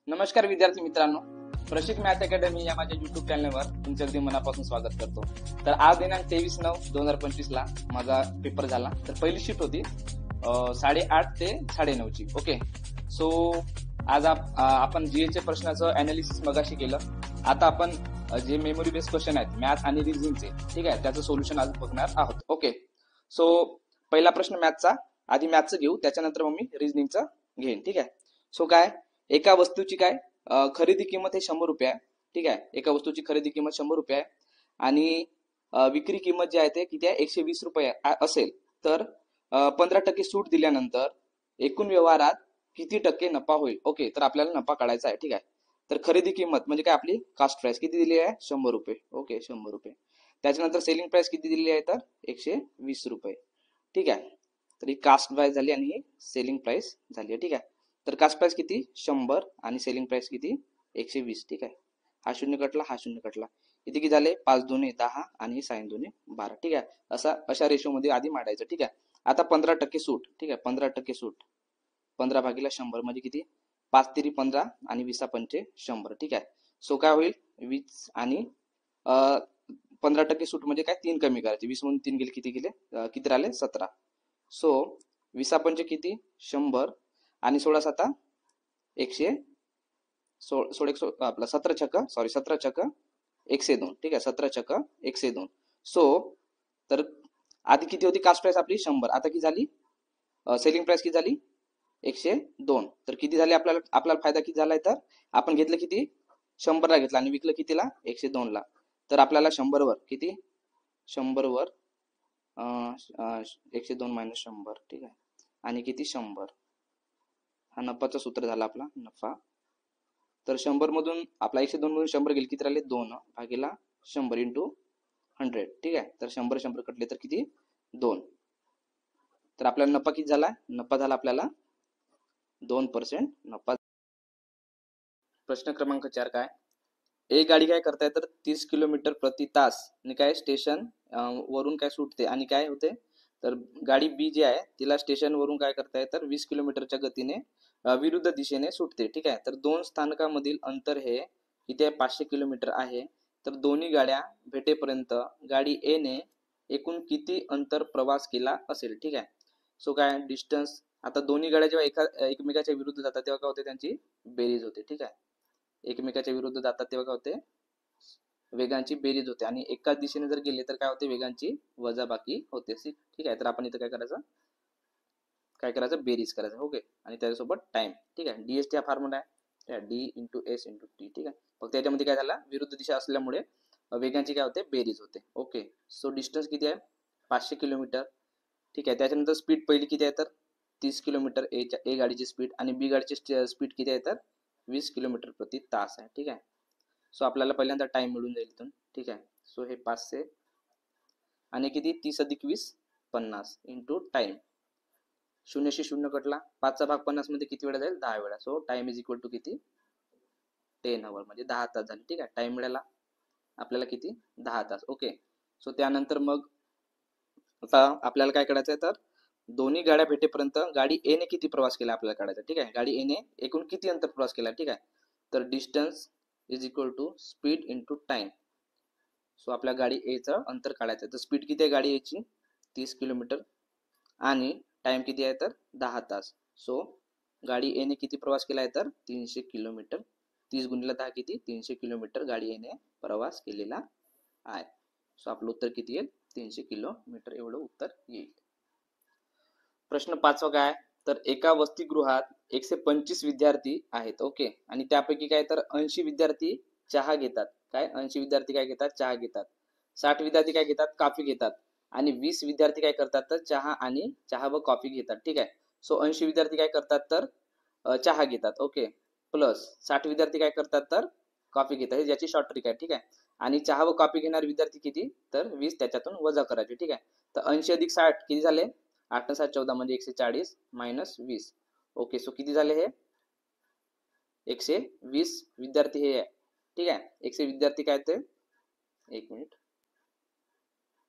नमस्कार विद्यार्थी मित्रांनो, प्रशिक मॅथ अकॅडमी या माझ्या युट्यूब चॅनलवर तुमचं अगदी मनापासून स्वागत करतो। तर आज दिनांक 23/9/2025 ला माझा पेपर झाला। तर पहिली शिफ्ट होती 8:30 ते 9:30 ची। ओके, सो आज आपण जीएचे प्रश्नाचं अनालिसिस मगाशी केलं। आता आपण जे मेमरी बेस्ड क्वेश्चन आहेत मॅथ आणि रिझनिंगचे, ठीक आहे, त्याचं सोल्युशन आज बघणार आहोत। ओके, सो पहिला प्रश्न मॅथचा, आधी मॅथचं घेऊ, त्याच्यानंतर मग मी रिझनिंगचं घेईन। ठीक आहे, सो काय, एका वस्तूची काय खरेदी किंमत हे 100 रुपये आहे। ठीक आहे, एका वस्तूची खरेदी किंमत 100 रुपये आहे आणि विक्री किंमत जी आहे ते किती आहे, 120 रुपये असेल तर 15% सूट दिल्यानंतर एकूण व्यवहारात किती टक्के नफा होईल। ओके, तर आपल्याला नफा काढायचा आहे। ठीक आहे, तर खरेदी किंमत म्हणजे काय, आपली कास्ट प्राइस किती दिली आहे, 100 रुपये। ओके, 100 रुपये। त्याच्यानंतर सेलिंग प्राइस किती दिलेली आहे, तर 120 रुपये। ठीक आहे, तर ही कास्ट प्राइस झाली आणि ही सेलिंग प्राइस झाली। ठीक आहे, तर कास्ट प्राइस किती, 100 आणि सेलिंग प्राइस किती, 120। ठीक आहे, हा शून्य कटला, हा शून्य कटला, इथे किती झाले, 5 दुने 10 आणि 6 दुने 12। ठीक आहे, अशा रेशो मध्ये आधी मांडायचं। ठीक आहे, आता 15% सूट। ठीक आहे, 15% सूट, 15/100 म्हणजे किती, 5 तिरी 15 आणि 20 पंचे 100। ठीक आहे, सो काय होईल, 20 आणि 15% सूट म्हणजे काय, 3 कमी करायचे, 20 मधून 3 गेले, किती गेले, किती राहिले, 17। सो 20 पंचे किती, 100 आणि 16 7 आपला 17 छक्क 102। ठीक आहे, 17 छक्क 102। सो तर आधी किती होती कास्ट प्राइस आपली, 100, आता किती झाली, सेलिंग प्राइस किती झाली, 102। तर किती झाले, आपल्याला फायदा किती झालाय, तर आपण घेतलं किती, 100 ला घेतला आणि विकलं कितीला, 102 ला। तर आपल्याला 100 वर किती, 100 वर 102 मायनस 100। ठीक आहे, आणि किती, 100, हा नफाचं सूत्र झाला आपला नफा। तर 100 मधून आपला 102 मधून 100 गेले, किती राहिले, 2 भागीला 100 इंटू 100। ठीक आहे, तर 100 कटले तर किती, 2। तर आपल्याला नफा किती झाला, नफा झाला आपल्याला 2% नफा। प्रश्न क्रमांक 4 काय, एक गाडी काय करताय, तर 30 किलोमीटर प्रति तास आणि काय स्टेशन वरून काय सुटते आणि काय होते, तर गाडी बी जी आहे तिला स्टेशन वरून काय करताय, तर 20 किलोमीटरच्या गतीने विरुद्ध दिशेने सुटते। ठीक आहे, तर दोन स्थानकामधील अंतर हे किती आहे, 500 किलोमीटर आहे। तर दोन्ही गाड्या भेटेपर्यंत गाडी ए ने एकूण किती अंतर प्रवास केला असेल। ठीक आहे, सो काय डिस्टन्स, आता दोन्ही गाड्या जेव्हा एकमेकाच्या विरुद्ध जातात तेव्हा काय होते, त्यांची बेरीज होते। ठीक आहे, एकमेकाच्या विरुद्ध जातात तेव्हा काय होते, वेगांची बेरीज होते आणि एकाच दिशेने जर गेले तर काय होते, वेगांची वजाबाकी होते। ठीक आहे, तर आपण इथं काय करायचं, बेरीज करायचं। ओके, आणि त्याच्यासोबत टाइम। ठीक आहे, डीएसटी हा फॉर्म्युला आहे, D into S into T. ठीक आहे, फक्त त्याच्यामध्ये काय झाला, विरुद्ध दिशा असल्यामुळे वेगांची काय होते, बेरीज होते। ओके, सो डिस्टन्स किती आहे, 500 किलोमीटर। ठीक आहे, त्याच्यानंतर स्पीड पहिली किती आहे, तर 30 किलोमीटर ए गाडीची स्पीड आणि बी गाडीची स्पीड किती आहे, तर 20 किलोमीटर प्रति तास आहे। ठीक आहे, सो आपल्याला पहिल्यांदा टाइम मिळून जाईल इथून। ठीक आहे, सो हे 500 आणि किती, 30 अधिक 20 50 इंटू टाइम, 0 0 कटला, 5चा भाग 50 मध्ये किती वेळा जाईल, 10 वेळा। So time is equal to किती, 10 आवर म्हणजे 10 तास झाले। ठीक आहे, टाइम मिळाला आपल्याला किती, 10 तास। ओके, सो त्यानंतर मग आता आपल्याला काय करायचं आहे, तर दोन्ही गाड्या भेटेपर्यंत गाडी ए ने किती प्रवास केला आपल्याला काढायचा। ठीक आहे, गाडी ए ने एकूण किती अंतर प्रवास केला। ठीक आहे, तर distance is equal to speed into time. So आपल्या गाडी ए चं अंतर काढायचं, तर स्पीड किती आहे गाडी ए ची, 30 किलोमीटर आणि टाइम किती आहे, तर 10 तास। सो गाडी ए ने किती प्रवास केला आहे, तर 300 किलोमीटर। 30 गुणिले 10 किती, 300 किलोमीटर गाडी ए ने प्रवास केलेला आहे। सो आपलं उत्तर किती येईल, 300 किलोमीटर एवढं उत्तर येईल। प्रश्न 5 काय, तर एका वसतिगृहात 125 विद्यार्थी आहेत। ओके, आणि त्यापैकी काय, तर 80 विद्यार्थी चहा घेतात। काय, 80 विद्यार्थी काय घेतात, चहा घेतात। 60 विद्यार्थी काय घेतात, कॉफी घेतात आणि 20 विद्यार्थी काय करतात, तर चहा व कॉफी घेतात। ठीक आहे, सो 80 विद्यार्थी काय करतात, तर चहा घेतात। ओके, प्लस 60 विद्यार्थी काय करतात, तर कॉफी घेतात, हे ज्याची शॉर्ट ट्रिक आहे। ठीक आहे, आणि चहा व कॉफी घेणारे विद्यार्थी किती, तर 20 त्याच्यातून वजा करायचे। ठीक आहे, तर 80 अधिक 60 किती झाले, 8 7 14 म्हणजे 140 मायनस 20। ओके, सो किती झाले, हे 120 विद्यार्थी हे आहे। ठीक आहे, 100 विद्यार्थी काय, ते एक मिनिट,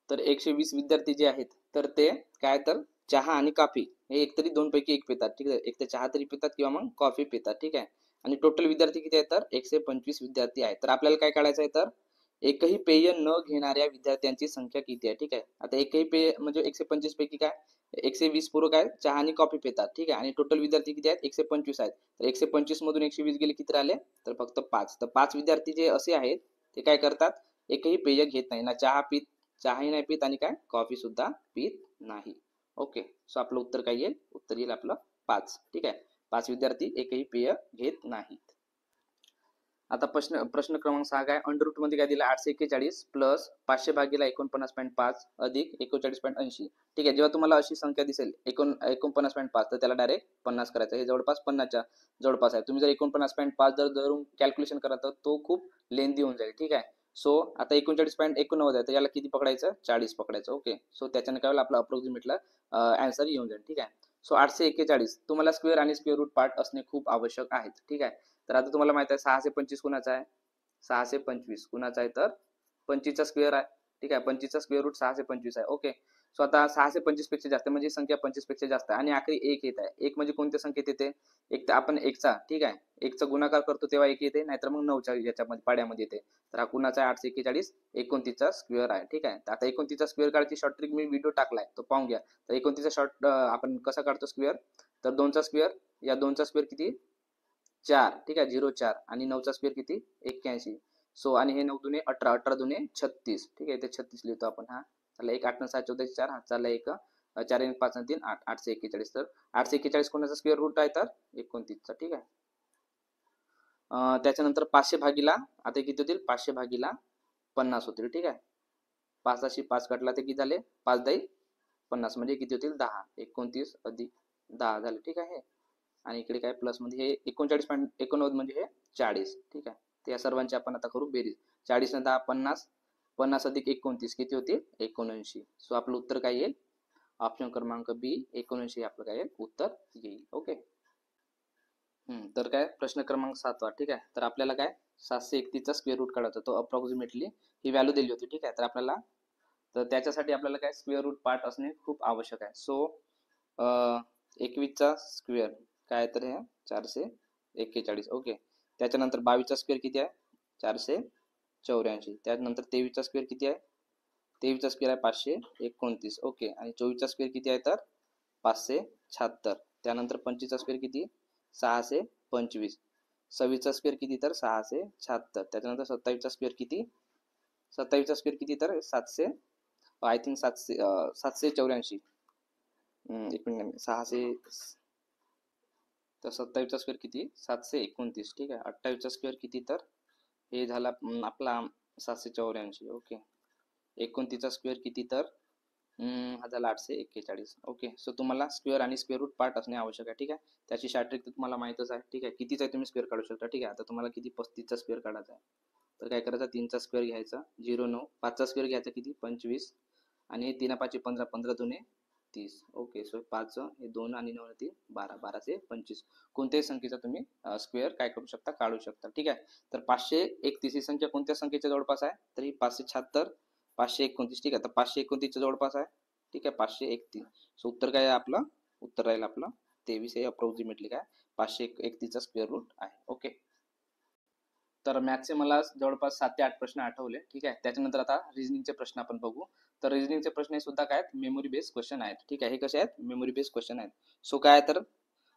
तर 120 विद्यार्थी जे आहेत तर ते काय, तर चहा आणि कॉफी हे एकतरी दोन पैकी एक पितात। ठीक आहे, एक तर चहा तरी पितात किंवा मग कॉफी पितात। ठीक आहे, आणि टोटल विद्यार्थी किती आहेत तर 125 विद्यार्थी आहेत. तर आपल्याला काय काढायचं आहे तर एकही पेय न घेणाऱ्या विद्यार्थ्यांची संख्या किती आहे. ठीक आहे, आता एकही पेय म्हणजे 125 पैकी काय 120 पूर्व काय चहा आणि कॉफी पितात. ठीक आहे, आणि टोटल विद्यार्थी किती आहेत 125 आहेत. तर 125 मधून 120 गेले किती राहिले तर फक्त 5. तर 5 विद्यार्थी जे असे आहेत ते काय करतात एकही पेय घेत नाही, ना चहाही नाही पित आणि काय कॉफी सुद्धा पित नाही. ओके, सो आपलं उत्तर काय येईल, उत्तर येईल आपलं 5. ठीक आहे, 5 विद्यार्थी एकही पेय घेत नाहीत. आता प्रश्न क्रमांक 6 काय अंडर रूट मध्ये काय दिलं 841 प्लस 500 भागीला 49.5 अधिक 41.80. ठीक आहे, जेव्हा तुम्हाला अशी संख्या दिसेल 49.5 तर त्याला डायरेक्ट 50 करायचं. हे जवळपास 50च्या जवळपास आहे. तुम्ही जर 49.5 जर धरून कॅल्क्युलेशन करा तर तो खूप लेंदी होऊन जाईल. ठीक आहे, सो आता 39.89 आहे तर याला किती पकडायचं 40 पकडायचं. ओके, सो त्याच्याने काय होईल आपला अप्रोक्सिमेटला आन्सर येऊन जाईल. ठीक आहे, सो 841 तुम्हाला स्क्वेअर आणि स्क्वेअर रूट पार्ट असणे खूप आवश्यक आहेत. ठीक आहे, तर आता तुम्हाला माहित आहे 625 कुणाचा आहे 625 कुणाचा आहे तर 25 चा स्क्वेअर आहे. ठीक आहे, 25 चा स्क्वेअर रूट 625 आहे. ओके, सो आता 625 पेक्षा जास्त म्हणजे संख्या 25 पेक्षा जास्त आहे आणि आखरी 1 येत आहे. 1 म्हणजे कोणत्या संख्येत येते एक तर आपण 1चा ठीक आहे 1चा गुणाकार करतो तेव्हा 1 येते, नाहीतर मग 9च्या याच्यामध्ये पाड्यामध्ये येते. तर हा कुणाचा आहे 841 29 चा स्क्वेअर आहे. ठीक आहे, तर आता 29 चा स्क्वेअर काढायची शॉर्ट ट्रिक मी व्हिडिओ टाकलाय तो पाहून घ्या. तर 29 चा शॉर्ट आपण कसा काढतो स्क्वेअर तर 2चा स्क्वेअर या 2चा स्क्वेअर किती 4. ठीक आहे 0 4 आणि 9चा स्क्वेअर किती 81. सो आणि हे 9 दुने 18 18 दुने 36. ठीक आहे, ते 36 लिहितो आपण. हा चला 1 8 9 6 14 4 हा चालला 1 4 1 5 3 8 841. तर 841 कोणाचा स्क्वेअर रूट आहे तर 29 चा. ठीक आहे, त्याच्यानंतर 500 भागीला आता किती होतील 500 भागीला 50 होतील. ठीक आहे, 5 5 काढला ते किती झाले 5 10 50 म्हणजे किती होतील 10. 29 अधिक 10 झाले. ठीक आहे, आणि इकडे काय प्लस मध्ये हे 39.89 म्हणजे हे 40. ठीक आहे, तर या सर्वांची आपण आता करू बेरीज. 40 ने 10 50 50 अधिक 29 किती होतील 79. सो आपलं उत्तर काय येईल ऑप्शन क्रमांक बी 79 आपलं काय येईल उत्तर येईल. ओके, तर काय प्रश्न क्रमांक 7 ठीक आहे, तर आपल्याला काय 731 चा स्क्वेअर रूट काढायचा. तो अप्रॉक्सिमेटली ही व्हॅल्यू दिली होती. ठीक आहे, तर आपल्याला तर त्याच्यासाठी आपल्याला काय स्क्वेअर रूट पार्ट असणे खूप आवश्यक आहे. सो 21 चा स्क्वेअर काय तर हे 441. ओके, त्याच्यानंतर 22 चा स्क्वेअर किती आहे 484. त्यानंतर 23 चा स्क्वेअर किती आहे 23 चा स्क्वेअर आहे 529. ओके, आणि 24 चा स्क्वेअर किती आहे तर 576. त्यानंतर 25 चा स्क्वेअर किती 625. 26 चा स्क्वेअर किती तर 676. त्याच्यानंतर 27 चा स्क्वेअर किती 27 चा स्क्वेअर किती तर 700 आय थिंक 784. एक मिनिट 600 तर 27 चा स्क्वेअर किती 729. ठीक आहे, 28 चा स्क्वेअर किती तर हे झाला आपला 784. ओके, 29 चा स्क्वेअर किती तर हा झाला 841. ओके, सो तुम्हाला स्क्वेअर आणि स्क्वेअर रूट पार्ट असणे आवश्यक आहे. ठीक आहे, त्याची शॉर्ट ट्रिक तुम्हाला माहितच आहे. ठीक आहे, कितीचा तुम्ही स्क्वेअर काढू शकता. ठीक आहे, आता तुम्हाला किती 35 चा स्क्वेअर काढायचा आहे तर काय करायचं 3 चा स्क्वेअर घ्यायचा 0 9 5 चा स्क्वेअर घ्यायचा किती 25 आणि 3 5 15 15 दुने 30. ओके, सो 5 हे 2 आणि 9 3 12 12 चे 25. कोणत्याही संख्येचा तुम्ही स्क्वेअर काय करू शकता काढू शकता. ठीक आहे, तर 531 ही संख्या कोणत्या संख्येच्या जवळपास आहे तर ही 576 529. ठीक आहे, तर 529 च्या जवळपास आहे. ठीक आहे, 531. सो उत्तर काय आहे आपलं उत्तर राहील आपलं 23. हे अप्रोक्सिमेटली काय 531 चा स्क्वेअर रूट आहे. ओके, तर मॅथ्सचे मला जवळपास 7 ते 8 प्रश्न आठवले. ठीक आहे, त्याच्यानंतर आता रिझनिंगचे प्रश्न आपण बघू. तर रिझनिंगचे प्रश्न हे सुद्धा काय आहेत मेमोरी बेस्ड क्वेश्चन आहेत. ठीक आहे, हे कसे आहेत मेमोरी बेस्ड क्वेश्चन आहेत. सो काय तर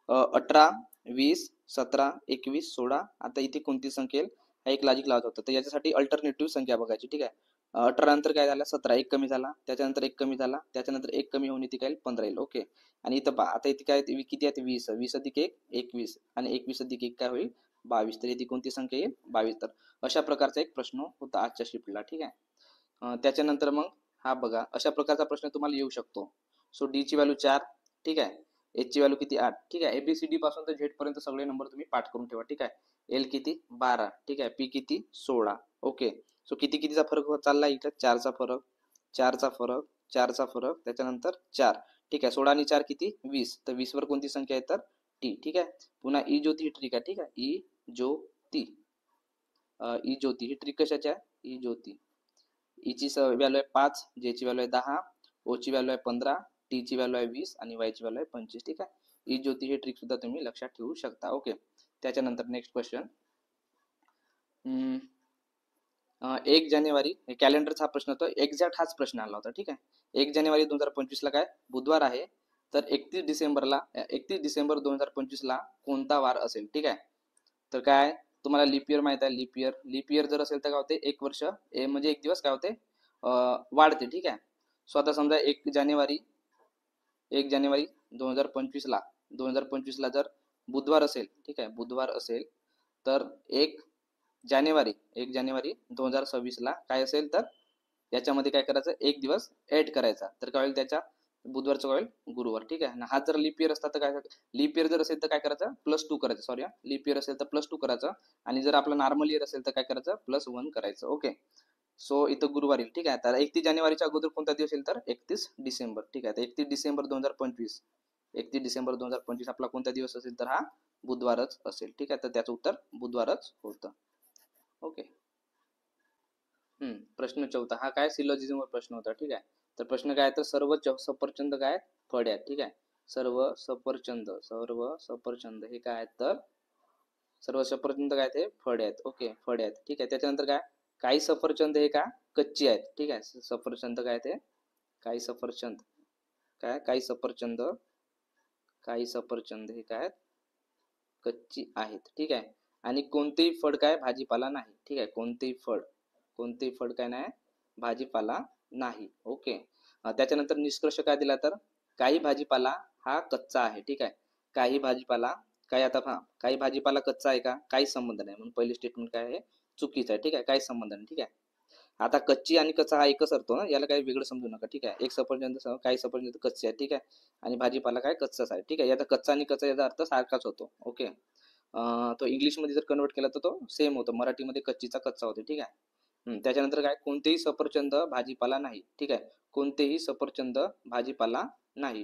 18 20 17 21 16 आता इथे कोणती संख्या येईल हा एक लॉजिक लावत होता. तर याच्यासाठी अल्टरनेटिव्ह संख्या बघायची. ठीक आहे, 18 नंतर काय झालं 17 एक कमी झाला, त्याच्यानंतर एक कमी झाला, त्याच्यानंतर एक कमी होऊन इथे काय 15 येईल. ओके, आणि इथं पहा आता इथे काय किती आहे 20 20 अधिक 1 21 आणि 21 अधिक 1 काय होईल 22. तर इथे कोणती संख्या येईल 22. तर अशा प्रकारचा एक प्रश्न होता आजच्या शिफ्टला. ठीक आहे, त्याच्यानंतर मग हा बघा अशा प्रकारचा प्रश्न तुम्हाला येऊ शकतो. सो डी ची व्हॅल्यू 4. ठीक आहे, एच ची व्हॅल्यू किती 8. ठीक आहे, एबीसीडी पासून तर झेड पर्यंत सगळे नंबर तुम्ही पाठ करून ठेवा. ठीक आहे, एल किती 12. ठीक आहे, पी किती 16. ओके, सो किती कितीचा फरक होत चालला इथं 4चा फरक 4चा फरक 4चा फरक त्याच्यानंतर 4. ठीक आहे, 16 आणि 4 किती 20. तर 20 वर कोणती संख्या आहे तर टी. ठीक आहे, पुन्हा ई ज्योती ही ट्रिक आहे. ठीक आहे, ई ज्योती ई ज्योती ही ट्रिक कशाची आहे ई ज्योती. ई ची व्हॅल्यू आहे 5, जे ची व्हॅल्यू आहे 10, ओ ची व्हॅल्यू आहे 15, टी ची व्हॅल्यू आहे 20 आणि वाय ची व्हॅल्यू आहे 25. ठीक आहे, ई ज्योती ही ट्रिक सुद्धा तुम्ही लक्षात ठेवू शकता. ओके, त्याच्यानंतर नेक्स्ट क्वेश्चन, 1 जानेवारी कॅलेंडरचा हा प्रश्न होता, एक्झॅक्ट हाच प्रश्न आला होता. ठीक आहे, 1 जानेवारी 2025 ला काय बुधवार आहे, तर 31 डिसेंबर 2025 ला कोणता वार असेल. ठीक आहे, तर काय तुम्हाला लीप इयर माहित आहे. लीप इयर जर असेल तर काय होते, एक वर्ष म्हणजे एक दिवस काय होते वाढते. ठीक आहे, सो आता समजा 1 जानेवारी 2025 ला जर बुधवार असेल, ठीक आहे, बुधवार असेल, तर 1 जानेवारी 2026 ला काय असेल, तर याच्यामध्ये काय करायचं, एक दिवस ऍड करायचा, तर काय होईल त्याच्या बुधवारचं काय होईल गुरुवार. ठीक आहे ना, हा जर लीप इयर असता तर काय, लीप इयर जर असेल तर काय करायचं +2 करायचं. सॉरी, लीप इयर असेल तर +2 करायचं, आणि जर आपलं नॉर्मल इयर असेल तर काय करायचं +1 करायचं. ओके, सो इथं गुरुवार येईल. ठीक आहे, तर 31 जानेवारीच्या अगोदर कोणता दिवस येईल, तर 31 डिसेंबर. ठीक आहे, तर 31 डिसेंबर 2025 आपला कोणता दिवस असेल, तर हा बुधवारच असेल. ठीक आहे, तर त्याचं उत्तर बुधवारच होतं. ओके. प्रश्न 14 हा काय सिलोजिझमवर प्रश्न होता. ठीक आहे, तर प्रश्न काय, तर सर्व सफरचंद काय फळे आहेत. ठीक आहे, सर्व सफरचंद हे काय आहेत, तर सर्व सफरचंद काय ते फळे आहेत. ओके, फळे आहेत. ठीक आहे, त्याच्यानंतर काय, काही सफरचंद हे का कच्ची आहेत. ठीक आहे, सफरचंद काय ते काही सफरचंद हे काय आहेत, कच्ची आहेत. ठीक आहे, आणि कोणतेही फळ काय भाजीपाला नाही. ठीक आहे, कोणतेही फळ काय नाही भाजीपाला नाही. ओके, त्याच्यानंतर निष्कर्ष काय दिला, तर काही भाजीपाला हा कच्चा आहे. ठीक आहे, काही भाजीपाला काही भाजीपाला कच्चा आहे का, काही संबंध नाही, म्हणून पहिली स्टेटमेंट काय आहे चुकीचं आहे. ठीक आहे, काही संबंध नाही. ठीक आहे, आता कच्ची आणि कच्चा हा एकच अर्थ ना, याला काही वेगळं समजू नका. ठीक आहे, एक सफरचंद काही सफरचंद कच्चे आहे. ठीक आहे, आणि भाजीपाला काय कच्चाच आहे. ठीक आहे, याचा कच्चा आणि कच्चा याचा अर्थ सारखाच होतो. ओके, तो इंग्लिशमध्ये जर कन्वर्ट केला तर तो सेम होतो, मराठीमध्ये कच्चीचा कच्चा होतो. ठीक आहे, त्याच्यानंतर काय, कोणतेही सफरचंद भाजीपाला नाही. ठीक आहे, कोणतेही सफरचंद भाजीपाला नाही,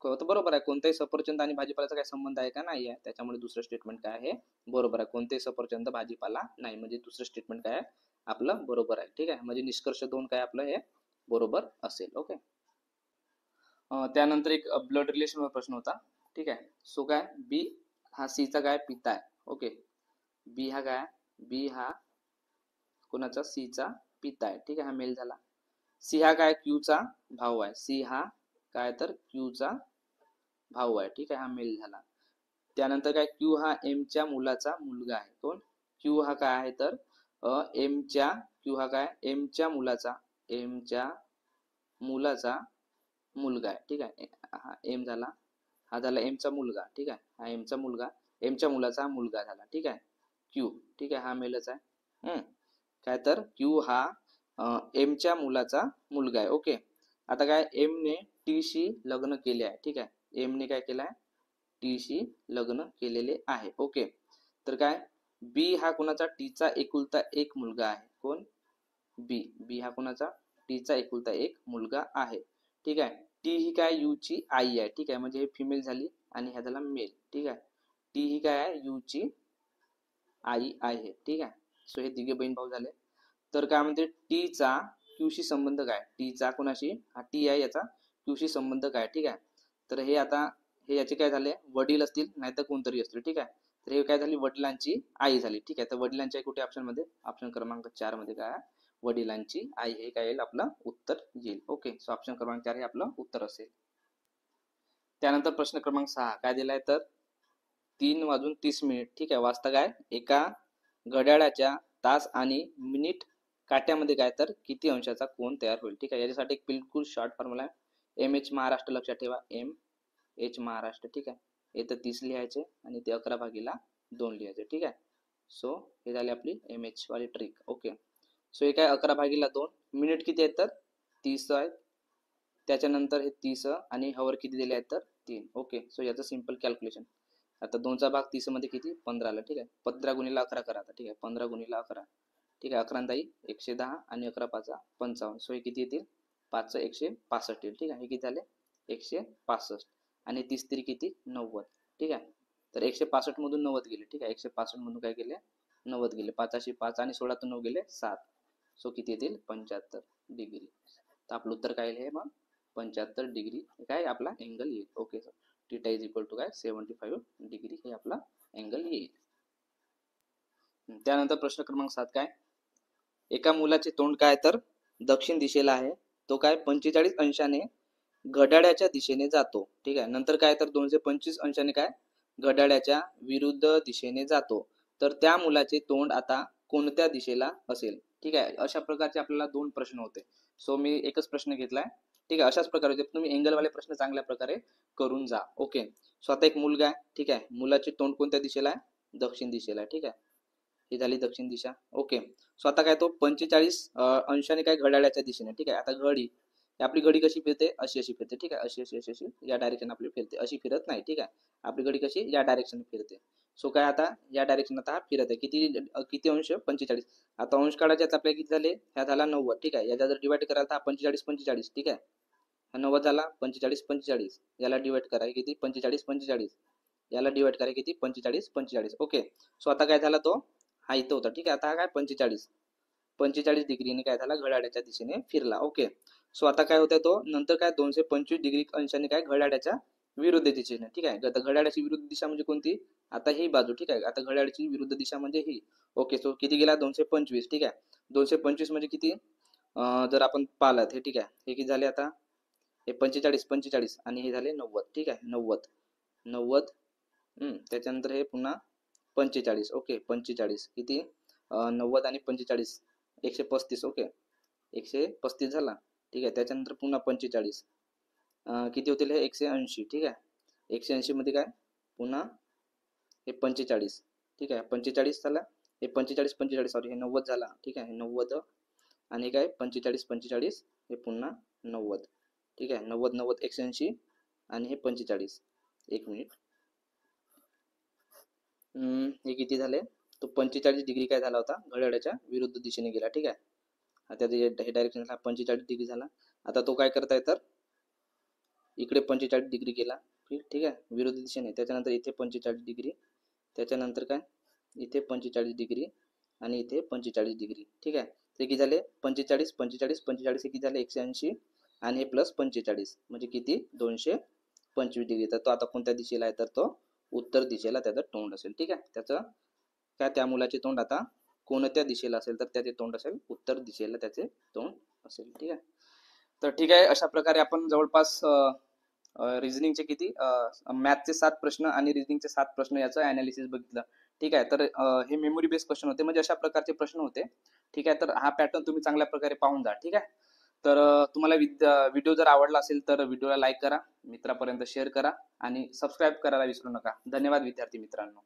तर बरोबर आहे, कोणतेही सफरचंद आणि भाजीपाल्याचा काय संबंध आहे का, नाही आहे, त्याच्यामुळे दुसरं स्टेटमेंट काय आहे बरोबर आहे, कोणतेही सफरचंद भाजीपाला नाही, म्हणजे दुसरं स्टेटमेंट काय आहे आपलं बरोबर आहे. ठीक आहे, म्हणजे निष्कर्ष 2 काय आपलं हे बरोबर असेल. ओके, त्यानंतर एक ब्लड रिलेशन वर प्रश्न होता. ठीक आहे, सो काय बी हा सी चा काय पिता आहे. ओके, बी हा कोणाचा सी चा पिता आहे. ठीक आहे, हा मेल झाला. सी हा काय क्यू चा भाऊ आहे. सी हा काय तर क्यू चा भाऊ आहे. ठीक आहे, हा मेल झाला. त्यानंतर काय क्यू हा एम च्या मुलाचा मुलगा आहे. कोण, क्यू हा काय आहे, तर क्यू हा काय एम च्या मुलाचा मुलगा आहे. ठीक आहे, हा एम झाला, हा झाला एम चा मुलगा. ठीक आहे, हा एम चा मुलगा, एम च्या मुलाचा मुलगा झाला. ठीक आहे, क्यू. ठीक आहे, हा मेलच आहे. काय तर क्यू हा एम च्या मुलाचा मुलगा आहे. ओके, आता काय एम ने टी शी लग्न केले आहे. ठीक आहे, एम ने काय केलं आहे, टी शी लग्न केलेले आहे. ओके, तर काय बी हा कोणाचा टीचा एकुलता एक मुलगा आहे. कोण, बी हा कोणाचा टीचा एकुलता एक मुलगा आहे. ठीक आहे, टी ही काय यू ची आई आहे. ठीक आहे, म्हणजे हे फिमेल झाली आणि ह्या झाला मेल. ठीक आहे, टी ही काय आहे यू ची आई आहे. ठीक आहे, सो हे तिघे बहीण भाऊ झाले. तर काय म्हणते टी चा क्यू शी संबंध काय, टी चा कोणाशी, हा टी आहे, याचा क्यू शी संबंध काय. ठीक आहे, तर हे आता हे याचे काय झाले वडील असतील नाहीतर कोणतरी असतील. ठीक आहे, तर हे काय झाली वडिलांची आई झाली. ठीक आहे, तर वडिलांची आई कुठे ऑप्शन मध्ये, ऑप्शन क्रमांक 4 मध्ये काय वडिलांची आई, हे काय येईल आपलं उत्तर येईल. ओके, सो ऑप्शन क्रमांक 4 हे आपलं उत्तर असेल. त्यानंतर प्रश्न क्रमांक 6 काय दिलाय, तर 3:30. ठीक आहे, वाजता काय एका घड्याळाच्या तास आणि मिनिट काट्यामध्ये काय तर किती अंशाचा कोन तयार होईल. ठीक आहे, याच्यासाठी एक बिलकुल शॉर्ट फॉर्म्युला आहे, एम एच महाराष्ट्र. लक्षात ठेवा, एम एच महाराष्ट्र. ठीक आहे, इथं 30 लिहायचे आणि ते 11/2 लिहायचे. ठीक आहे, सो हे झाली आपली एम एच वाली ट्रिक. ओके, सो हे काय 11/2 मिनिट किती आहेत, तर 30 आहेत. त्याच्यानंतर हे 30 आणि हवर किती दिले आहेत, तर 3. ओके, सो याचं सिंपल कॅल्क्युलेशन, आता 2चा भाग 30 मध्ये किती 15 आला. ठीक आहे, 15 गुणिले 11 करा आता. ठीक आहे, 15 गुणिले 11. ठीक आहे, 11 ताई 110 आणि 11 5 55. सो हे किती येतील 5 165 येईल. ठीक आहे, हे किती झाले 165 आणि 30 तरी किती 90. ठीक आहे, तर 165 मधून 90 गेले. ठीक आहे, 165 मधून काय गेले 90 गेले, 5 5 आणि 16 9 गेले 7. सो किती येतील 75 डिग्री. तर आपलं उत्तर काय आहे मग 75 डिग्री काय आपला अँगल येईल. Okay, sir theta is equal to काय 75 डिग्री हे आपला अँगल येईल. त्यानंतर प्रश्न क्रमांक 7 काय, एका मुलाचे तोंड काय तर दक्षिण दिशेला आहे, तो काय 45 अंशाने घड्याळाच्या दिशेने जातो. ठीक आहे. नंतर काय तर 225 अंशाने काय घड्याळाच्या विरुद्ध दिशेने जातो. तर त्या मुलाचे तोंड आता कोणत्या दिशेला असेल. ठीक आहे. अशा प्रकारचे आपल्याला 2 प्रश्न होते. सो मी एकच प्रश्न घेतलाय. ठीक आहे. अशाच प्रकारे तुम्ही अँगलवाले प्रश्न चांगल्या प्रकारे करून जा. ओके. सो आता एक मुलगा आहे. ठीक आहे. मुलाचे तोंड कोणत्या दिशेला आहे, दक्षिण दिशेला आहे. ठीक आहे. ही झाली दक्षिण दिशा. ओके. सो आता काय तो 45 अंशाने काय घड्याळाच्या दिशेने. ठीक आहे. आता घडी, आपली घडी कशी फिरते, अशी अशी फिरते. ठीक आहे. अशी अशी अशी अशी या डायरेक्शन आपली फिरते, अशी फिरत नाही. ठीक आहे. आपली घडी कशी या डायरेक्शन फिरते. सो काय आता या डायरेक्शन आता फिरत आहे. किती अंश, 45. आता अंश काढायचे आपल्याला किती झाले, ह्या झाला 90. ठीक आहे. याचा जर डिवाइड करायला तर 45 45. ठीक आहे. हा 90 झाला, 45 45. याला डिवाइड करा किती, 45 45. याला डिवाइड करा किती, 45 45. ओके. सो आता काय झाला तो हा इथं होता. ठीक आहे. आता हा काय 45 डिग्रीने काय झाला घड्याळाच्या दिशेने फिरला. ओके. सो आता काय होतंय तो नंतर काय 225 डिग्री अंशाने काय घड्याळाच्या विरुद्ध दिशेने. ठीक आहे. आता घड्याळाची विरुद्ध दिशा म्हणजे कोणती, आता ही बाजू. ठीक आहे. आता घड्याळाची विरुद्ध दिशा म्हणजे ही. ओके. सो किती गेला 225. ठीक आहे. 225 म्हणजे किती, जर आपण पाहिलं हे. ठीक आहे. हे किती झाले आता, हे 45 45 आणि हे झाले 90. ठीक आहे. 90. त्याच्यानंतर हे पुन्हा 45. ओके. 45 किती, 90 आणि 45 135. ओके. 135 झाला. ठीक आहे. त्याच्यानंतर पुन्हा 45 किती होतील हे 180. ठीक आहे. 180 मध्ये काय पुन्हा हे 45. ठीक आहे. 45 झाला, हे 45 सॉरी हे 90 झाला. ठीक आहे. 90 आणि काय 45 हे पुन्हा 90. ठीक आहे. 90 180 आणि हे 45. एक मिनिट. हे किती झाले, तो 45 डिग्री काय झाला होता घड्याळाच्या विरुद्ध दिशेने गेला. ठीक आहे. आता हे डायरेक्शन 45 डिग्री झाला. आता तो काय करताय तर इकडे 45 डिग्री गेला. ठीक आहे, विरुद्ध दिशेने. त्याच्यानंतर इथे 45 डिग्री, त्याच्यानंतर काय इथे 45 डिग्री आणि इथे 45 डिग्री. ठीक आहे. ते किती झाले 45 45 45 किती झाले 180 आणि हे प्लस 45 म्हणजे किती 225 डिग्री. तर तो आता कोणत्या दिशेला आहे तर तो उत्तर दिशेला त्याचं तोंड असेल. ठीक आहे. त्याचं काय त्या मुलाचे तोंड आता कोणत्या दिशेला असेल तर त्याचे तोंड असेल उत्तर दिशेला त्याचे तोंड असेल. ठीक आहे. तर ठीक आहे. अशा प्रकारे आपण जवळपास रिझनिंगचे किती मॅथचे 7 प्रश्न आणि रिझनिंगचे 7 प्रश्न याचं अनालिसिस बघितलं. ठीक आहे. तर हे मेमरी बेस्ड क्वेश्चन होते, म्हणजे अशा प्रकारचे प्रश्न होते. ठीक आहे. तर हा पॅटर्न तुम्ही चांगल्या प्रकारे पाहून जा. ठीक आहे. तर तुम्हाला व्हिडिओ जर आवडला असेल तर व्हिडिओला लाईक करा, मित्रापर्यंत शेअर करा आणि सबस्क्राईब करायला विसरू नका. धन्यवाद विद्यार्थी मित्रांनो.